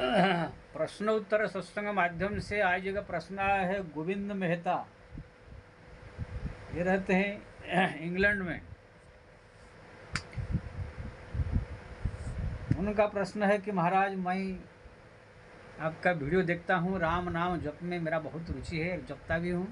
प्रश्न उत्तर सत्संग माध्यम से आज का प्रश्न आया है। गोविंद मेहता, ये रहते हैं इंग्लैंड में। उनका प्रश्न है कि महाराज, मैं आपका वीडियो देखता हूँ, राम नाम जप में मेरा बहुत रुचि है, जपता भी हूँ,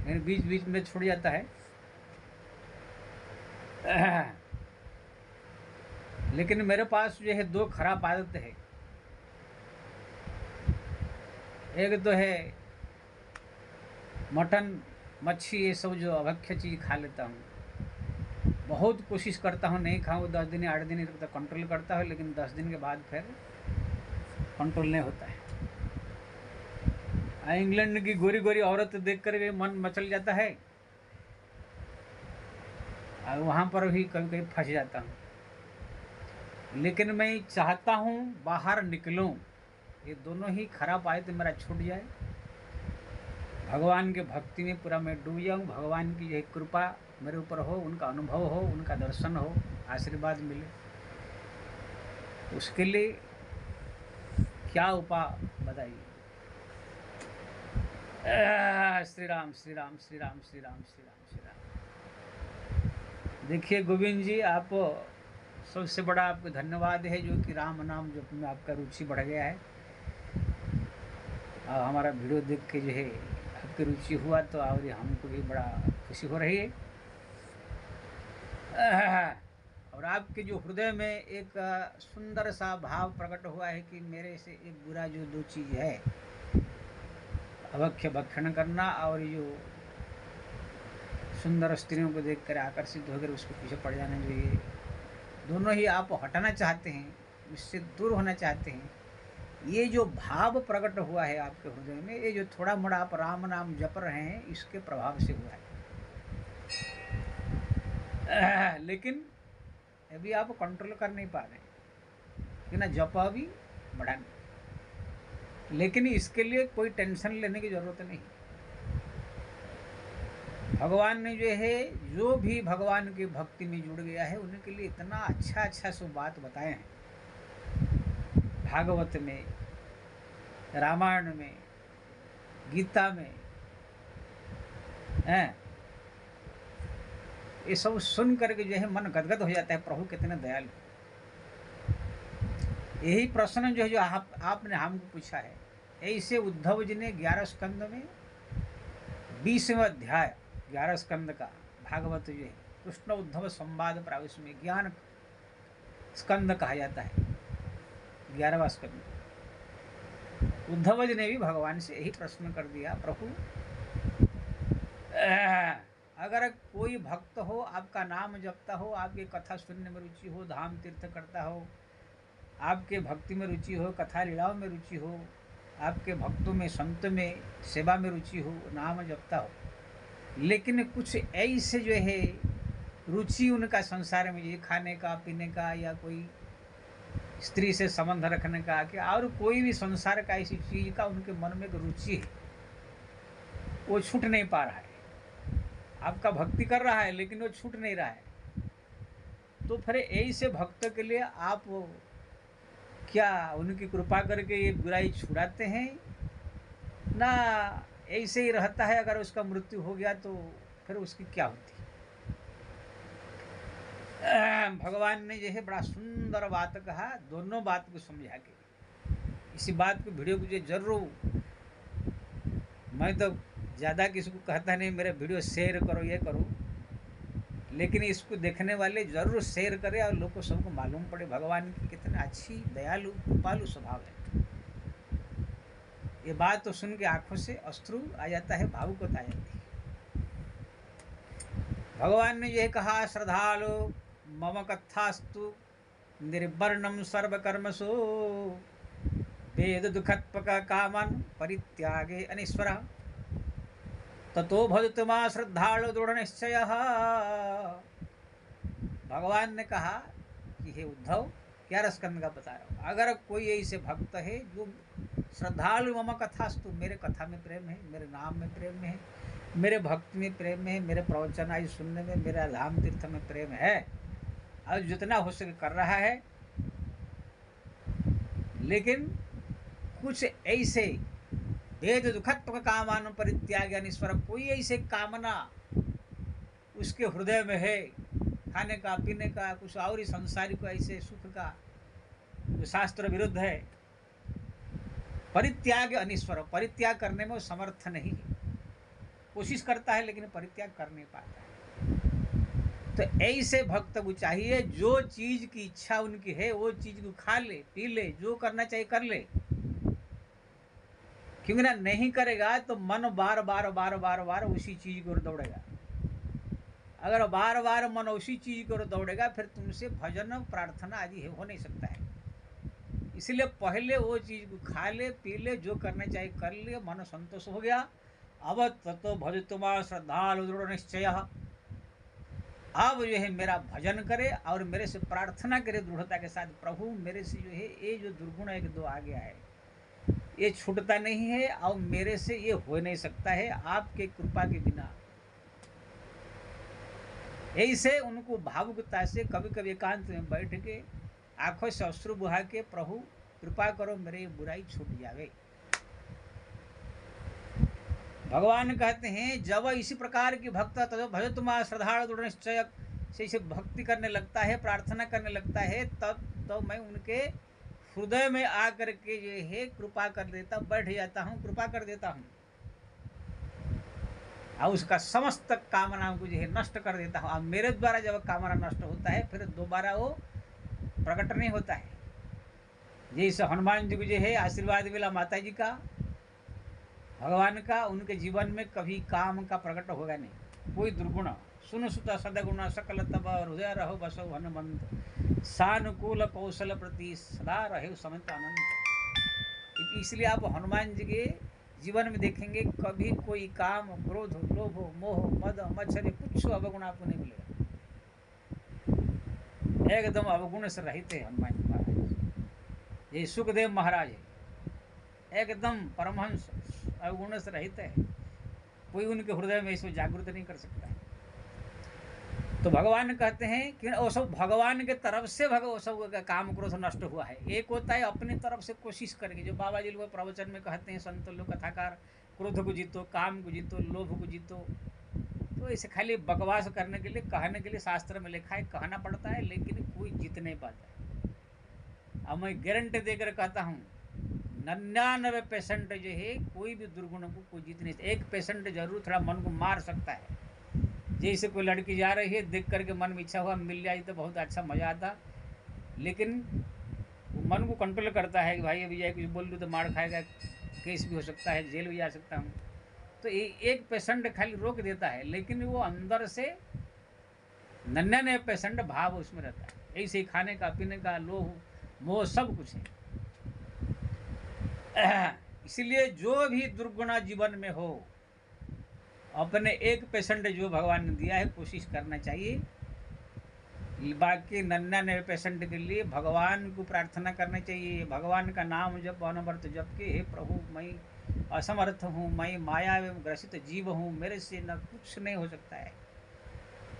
मेरे बीच बीच में छूट जाता है। लेकिन मेरे पास जो है दो खराब आदत है। एक तो है मटन, मच्छी, ये सब जो अभक्ष्य चीज़ खा लेता हूँ। बहुत कोशिश करता हूँ नहीं खाऊँ, 10 दिन 8 दिन तक कंट्रोल करता हूँ, लेकिन 10 दिन के बाद फिर कंट्रोल नहीं होता है। इंग्लैंड की गोरी गोरी औरत देख कर मन मचल जाता है, और वहाँ पर भी कभी कभी फंस जाता हूँ। लेकिन मैं चाहता हूँ बाहर निकलूँ, ये दोनों ही खराब आए तो मेरा छूट जाए, भगवान के भक्ति में पूरा मैं डूब जाऊँ, भगवान की यह कृपा मेरे ऊपर हो, उनका अनुभव हो, उनका दर्शन हो, आशीर्वाद मिले। उसके लिए क्या उपाय बताइए। श्री राम श्री राम श्री राम श्री राम श्री राम श्री राम। देखिए गोविंद जी, आप सबसे बड़ा आपको धन्यवाद है जो कि राम नाम जप में आपका रुचि बढ़ गया है। और हमारा वीडियो देख के जो है आपकी रुचि हुआ तो और हमको भी बड़ा खुशी हो रही है। और आपके जो हृदय में एक सुंदर सा भाव प्रकट हुआ है कि मेरे से एक बुरा जो दो चीज़ है, अभक्ष्य भक्षण करना और जो सुंदर स्त्रियों को देखकर आकर्षित होकर उसके पीछे पड़ जाना, जो ये दोनों ही आप हटाना चाहते हैं, इससे दूर होना चाहते हैं। ये जो भाव प्रकट हुआ है आपके हृदय में, ये जो थोड़ा मोड़ा आप राम नाम जप रहे हैं, इसके प्रभाव से हुआ है। लेकिन अभी आप कंट्रोल कर नहीं पा रहे हैं कि ना जप भी बढ़ाने। लेकिन इसके लिए कोई टेंशन लेने की ज़रूरत नहीं। भगवान ने जो है, जो भी भगवान की भक्ति में जुड़ गया है, उनके लिए इतना अच्छा अच्छा सब बात बताए हैं। भागवत में, रामायण में, गीता में हैं, ये सब सुन करके जो है मन गदगद हो जाता है, प्रभु कितने दयालु। यही प्रश्न जो है, जो आपने हमको पूछा है, ऐसे उद्धव जी ने 11 स्कंद में 20वें अध्याय 11 स्कंद का भागवत जो है, कृष्ण उद्धव संवाद प्राय, उसमें ज्ञान स्कंद कहा जाता है, 11वां स्कंद। उद्धव जी ने भी भगवान से यही प्रश्न कर दिया, प्रभु अगर कोई भक्त हो, आपका नाम जपता हो, आपकी कथा सुनने में रुचि हो, धाम तीर्थ करता हो, आपके भक्ति में रुचि हो, कथा लीलाओं में रुचि हो, आपके भक्तों में, संत में, सेवा में रुचि हो, नाम जपता हो, लेकिन कुछ ऐसे जो है रुचि उनका संसार में, ये खाने का, पीने का, या कोई स्त्री से संबंध रखने का, कि और कोई भी संसार का ऐसी चीज का उनके मन में एक रुचि है, वो छूट नहीं पा रहा है। आपका भक्ति कर रहा है लेकिन वो छूट नहीं रहा है। तो फिर ऐसे भक्त के लिए आप क्या उनकी कृपा करके ये बुराई छुड़ाते हैं, ना ऐसे ही रहता है? अगर उसका मृत्यु हो गया तो फिर उसकी क्या होती है? भगवान ने जो है बड़ा सुंदर बात कहा, दोनों बात को समझा के। इसी बात को वीडियो को जरूर, मैं तो ज़्यादा किसी को कहता नहीं मेरे वीडियो शेयर करो, ये करो, लेकिन इसको देखने वाले ज़रूर शेयर करें और लोगों को सबको मालूम पड़े भगवान की कितनी अच्छी, दयालु, कृपालु स्वभाव है। ये बात तो सुन के आंखों से अश्रु आ जाता है, भावुकता आ जाती है। भगवान ने यह कहा, श्रद्धालु मम कथास्तु निर्वर्णम सर्वकर्मसु वेद दुखत्पक कामन परित्यागे अनीश्वर ततो भजतु मां श्रद्धालु दृढ़ निश्चय। भगवान ने कहा कि हे उद्धव, 11 स्कंद का बता रहा हूँ, अगर कोई ऐसे भक्त है जो श्रद्धालु मम कथास्तु, मेरे कथा में प्रेम है, मेरे नाम में प्रेम है, मेरे भक्ति में प्रेम है, मेरे प्रवचन आदि सुनने में, मेरा धाम तीर्थ में प्रेम है, और जितना हो सके कर रहा है, लेकिन कुछ ऐसे भेद दुखत्व कामान परित्याग अनिश्वर, कोई ऐसे कामना उसके हृदय में है, खाने का पीने का कुछ और ही संसारिक ऐसे सुख का जो शास्त्र विरुद्ध है, परित्याग अनिश्वर, परित्याग करने में वो समर्थ नहीं है, कोशिश करता है लेकिन परित्याग कर नहीं पाता है। तो ऐसे भक्त को चाहिए जो चीज की इच्छा उनकी है वो चीज को खा ले पी ले, जो करना चाहिए कर ले, क्योंकि ना नहीं करेगा तो मन बार बार बार बार बार उसी चीज की ओर दौड़ेगा। अगर बार बार मन उसी चीज की ओर दौड़ेगा फिर तुमसे भजन प्रार्थना आदि हो नहीं सकता है। इसलिए पहले वो चीज को खा ले पी ले, जो करना चाहिए कर ले, मन संतोष हो गया। अब तत्व भज तुमा श्रद्धालु दृढ़ निश्चय, अब जो है मेरा भजन करे और मेरे से प्रार्थना करे दृढ़ता के साथ, प्रभु मेरे से जो है ये जो दुर्गुण एक दो आ गया है ये छूटता नहीं है और मेरे से ये हो नहीं सकता है आपके कृपा के बिना। ऐसे उनको भावुकता से कभी कभी एकांत में बैठ के आंखों से अश्रु बुहा के, प्रभु कृपा करो मेरे ये बुराई छूट जावे। भगवान कहते हैं जब इसी प्रकार की भक्त तब भज तुम्हारा श्रद्धालु दृढ़ निश्चय से भक्ति करने लगता है, प्रार्थना करने लगता है, तब तो मैं उनके हृदय में आकर के जो है कृपा कर देता, बैठ जाता हूँ, कृपा कर देता हूँ और उसका समस्त कामनाओं को जो है नष्ट कर देता हूँ। अब मेरे द्वारा जब कामना नष्ट होता है फिर दोबारा वो प्रकट नहीं होता है। जैसे हनुमान जी को जो है आशीर्वाद मिला माता जी का, भगवान का, उनके जीवन में कभी काम का प्रकट होगा नहीं, कोई दुर्गुण। सुन सुता सदगुण सकल तब हृदय रहो बसो हनुमंत, सानुकूल कौशल प्रति सदा रहे समंत अनंत। इसलिए आप हनुमान जी के जीवन में देखेंगे कभी कोई काम क्रोध लोभ मोह मद मच्छर कुछ अवगुण आपको नहीं मिलेगा, एकदम अवगुण से रहित है हनुमान जी महाराज। ये सुखदेव महाराज है, एकदम परमहंस अवगुण से रहित है, कोई उनके हृदय में इसको जागृत नहीं कर सकता है। तो भगवान कहते हैं कि वो सब भगवान के तरफ से सब काम क्रोध नष्ट हुआ है। एक होता है अपनी तरफ से कोशिश करके, जो बाबा जी लोग प्रवचन में कहते हैं संत लोग कथाकार, क्रोध को जीतो, काम को जीतो, लोभ को जीतो। तो इसे खाली बकवास करने के लिए, कहने के लिए शास्त्र में लिखा है, कहना पड़ता है, लेकिन कोई जीत नहीं पाता है। अब मैं गारंटी देकर कहता हूँ 99% जो है कोई भी दुर्गुणों को कोई जीत नहीं। 1% जरूर थोड़ा मन को मार सकता है। जैसे कोई लड़की जा रही है, देख करके मन में इच्छा हुआ मिल जाए तो बहुत अच्छा मज़ा आता, लेकिन वो मन को कंट्रोल करता है कि भाई अभी जाए कुछ बोल दूँ तो मार खाएगा, केस भी हो सकता है, जेल भी जा सकता हूँ। तो 1% खाली रोक देता है, लेकिन वो अंदर से 99% भाव उसमें रहता है। ऐसे ही खाने का पीने का लोभ मोह सब कुछ है। इसलिए जो भी दुर्गुणा जीवन में हो, अपने 1% जो भगवान ने दिया है कोशिश करना चाहिए। बाकी 99% के लिए भगवान को प्रार्थना करना चाहिए। भगवान का नाम जप अनवरत जप के, हे प्रभु मैं असमर्थ हूँ, मैं माया एवं ग्रसित जीव हूँ, मेरे से न कुछ नहीं हो सकता है,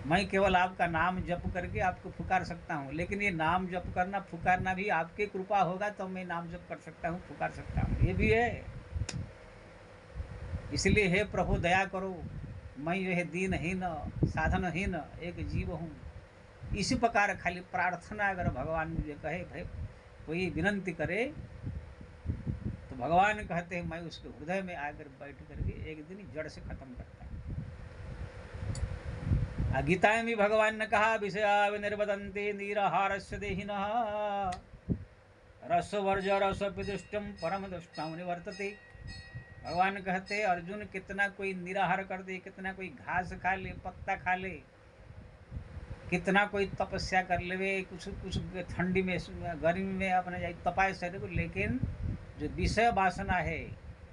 मैं केवल आपका नाम जप करके आपको पुकार सकता हूँ। लेकिन ये नाम जप करना पुकारना भी आपकी कृपा होगा तो मैं नाम जप कर सकता हूँ, पुकार सकता हूँ, ये भी है। इसलिए हे प्रभु दया करो, मैं जो है दीनहीन साधनहीन एक जीव हूँ। इसी प्रकार खाली प्रार्थना अगर भगवान मुझे कहे, भाई कोई विनंती करे, तो भगवान कहते हैं मैं उसके हृदय में आकर बैठ करके एक दिन जड़ से खत्म करता है। गीता में भी भगवान ने कहा, विषया विनिर्वदन्ते निराहारस्य देहिनः रसवर्ज रसोपदिष्टम परम दुष्टम निवर्तते। भगवान कहते अर्जुन कितना कोई निराहार कर दे, कितना कोई घास खा ले, पत्ता खा ले, कितना कोई तपस्या कर ले, कुछ कुछ ठंडी में गर्मी में अपने जाए तपाए शरीर को, लेकिन जो विषय वासना है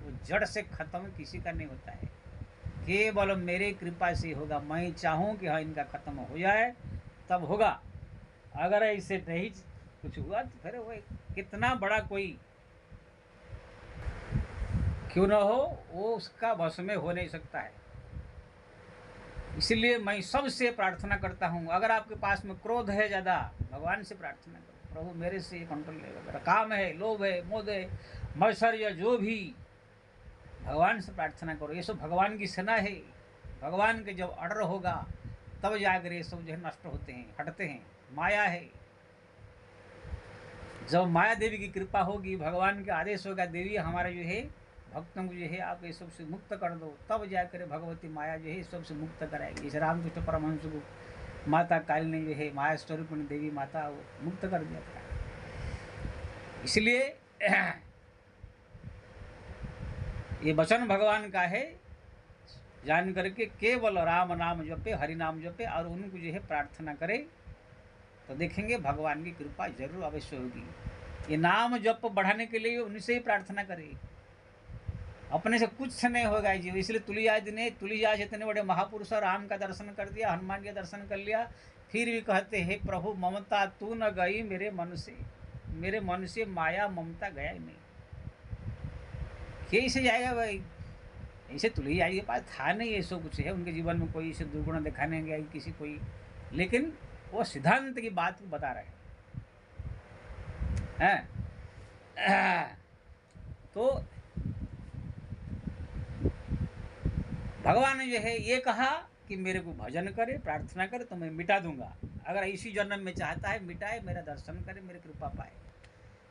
वो जड़ से खत्म किसी का नहीं होता है, केवल मेरे कृपा से होगा। मैं चाहूँ कि हाँ इनका खत्म हो जाए तब होगा, अगर ऐसे नहीं कुछ हुआ तो फिर वो कितना बड़ा कोई क्यों न हो वो उसका वश में हो नहीं सकता है। इसलिए मैं सबसे प्रार्थना करता हूँ, अगर आपके पास में क्रोध है ज़्यादा, भगवान से प्रार्थना करो, प्रभु मेरे से कंट्रोल लेगा। मेरा काम है, लोभ है, मोह है, मत्सर्य, जो भी भगवान से प्रार्थना करो। ये सब भगवान की सेना है। भगवान के जब ऑर्डर होगा तब जाकर ये सब जो है नष्ट होते हैं, हटते हैं। माया है, जब माया देवी की कृपा होगी, भगवान का आदेश होगा, देवी हमारा जो है भक्तों को जो है आप ये सब से मुक्त कर दो, तब जाकर भगवती माया जो है सब से मुक्त कराएगी। इस रामकृष्ण परमहंस को माता काली ने जो है माया स्वरूप देवी माता वो मुक्त कर दिया था। इसलिए ये वचन भगवान का है, जान करके केवल राम नाम जपे, हरि नाम जपे और उनको जो है प्रार्थना करे, तो देखेंगे भगवान की कृपा जरूर अवश्य होगी। ये नाम जप बढ़ाने के लिए उनसे ही प्रार्थना करे, अपने से कुछ नहीं होगा जी। इसलिए तुलसीदास इतने बड़े महापुरुष, राम का दर्शन कर दिया, हनुमान का दर्शन कर लिया, फिर भी कहते हैं प्रभु ममता तू न गई मेरे मन से, मेरे मन से माया ममता गया ही नहीं। कैसे जाएगा भाई? ऐसे तुलसीदास के पास था नहीं, ये सब कुछ है उनके जीवन में, कोई इसे दुर्गुण दिखाने गया किसी कोई, लेकिन वो सिद्धांत की बात को बता रहे हैं। तो भगवान ने जो है ये कहा कि मेरे को भजन करे, प्रार्थना करे तो मैं मिटा दूंगा। अगर इसी जन्म में चाहता है मिटाए, मेरा दर्शन करे, मेरी कृपा पाए।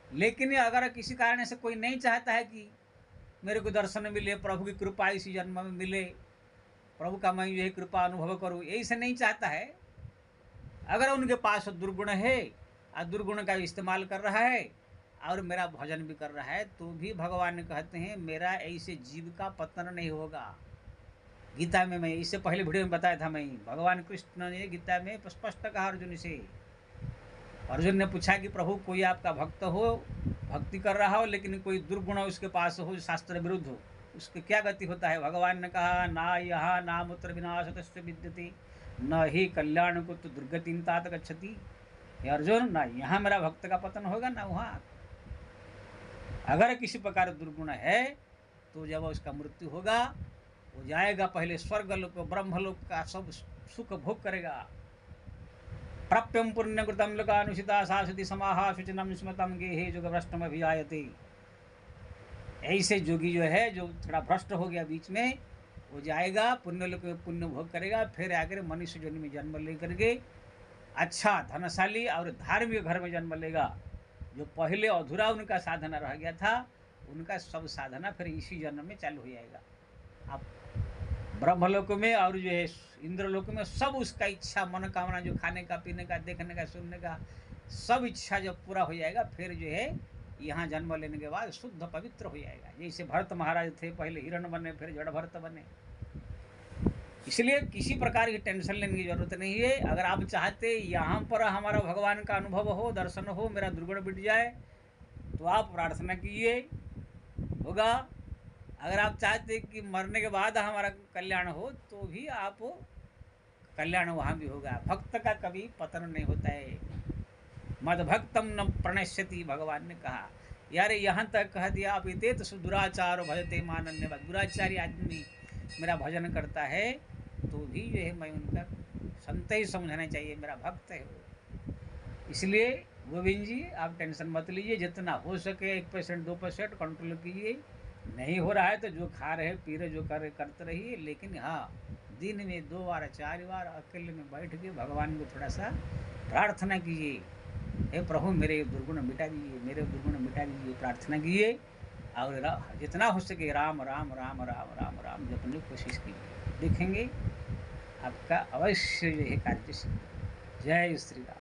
लेकिन अगर किसी कारण से कोई नहीं चाहता है कि मेरे को दर्शन मिले, प्रभु की कृपा इसी जन्म में मिले, प्रभु का मैं जो है कृपा अनुभव करूँ, यही से नहीं चाहता है, अगर उनके पास दुर्गुण है और दुर्गुण का इस्तेमाल कर रहा है और मेरा भजन भी कर रहा है, तो भी भगवान कहते हैं मेरा ऐसे जीव का पतन नहीं होगा। गीता में मैं इससे पहले वीडियो में बताया था, मैं भगवान कृष्ण ने गीता में स्पष्ट कहा अर्जुन से। अर्जुन ने पूछा कि प्रभु कोई आपका भक्त हो, भक्ति कर रहा हो, लेकिन कोई दुर्गुण उसके पास हो, शास्त्र विरुद्ध हो, उसके क्या गति होता है? भगवान ने कहा ना यहाँ नामुत्र विनाश तस्य विद्यते न ही कल्याण को तो दुर्गति तात गच्छति। हे अर्जुन, ना यहाँ मेरा भक्त का पतन होगा ना वहाँ। अगर किसी प्रकार दुर्गुण है तो जब उसका मृत्यु होगा, वो जाएगा पहले स्वर्गलोक ब्रह्मलोक का सब सुख भोग करेगा। प्राप्यम पुण्यकृतम लोकानुषिता शाश्वती समाहा शुचिनम स्मृतम गेहे जोग भ्रष्टम अभिजायते। ऐसे जोगी जो है, जो थोड़ा भ्रष्ट हो गया बीच में, वो जाएगा पुण्यलोक में पुण्य भोग करेगा, फिर आकर मनुष्य जन्म में जन्म लेकर के अच्छा धनशाली और धार्मिक घर में जन्म लेगा। जो पहले अधूरा उनका साधना रह गया था, उनका सब साधना फिर इसी जन्म में चालू हो जाएगा। आप ब्रह्मलोक में और जो है इंद्रलोक में सब उसका इच्छा मनोकामना, जो खाने का, पीने का, देखने का, सुनने का, सब इच्छा जब पूरा हो जाएगा, फिर जो है यहाँ जन्म लेने के बाद शुद्ध पवित्र हो जाएगा। जैसे भरत महाराज थे, पहले हिरण बने, फिर जड़ भरत बने। इसलिए किसी प्रकार की टेंशन लेने की जरूरत नहीं है। अगर आप चाहते यहाँ पर हमारा भगवान का अनुभव हो, दर्शन हो, मेरा दुर्गुण मिट जाए, तो आप प्रार्थना कीजिए, होगा। अगर आप चाहते कि मरने के बाद हमारा कल्याण हो, तो भी आप कल्याण वहाँ भी होगा। भक्त का कभी पतन नहीं होता है। मद भक्तम न प्रणश्यति, भगवान ने कहा। यार यहाँ तक कह दिया, आप इते तो दुराचार भजते मानन्य। दुराचारी आदमी मेरा भजन करता है तो भी जो है मैं उनका संत ही समझना चाहिए, मेरा भक्त है वो। इसलिए गोविंद जी आप टेंशन मत लीजिए, जितना हो सके 1% 2% कंट्रोल कीजिए। नहीं हो रहा है तो जो खा रहे पी रहे जो कर करते रहिए, लेकिन हाँ दिन में 2 बार 4 बार अकेले में बैठ के भगवान को थोड़ा सा प्रार्थना कीजिए, हे प्रभु मेरे दुर्गुण मिटा दीजिए, मेरे दुर्गुण मिटा दीजिए, प्रार्थना कीजिए। और जितना हो सके राम राम राम राम राम राम जपने की कोशिश कीजिए, देखेंगे आपका अवश्य जो है कार्य सिद्ध। जय श्री राम।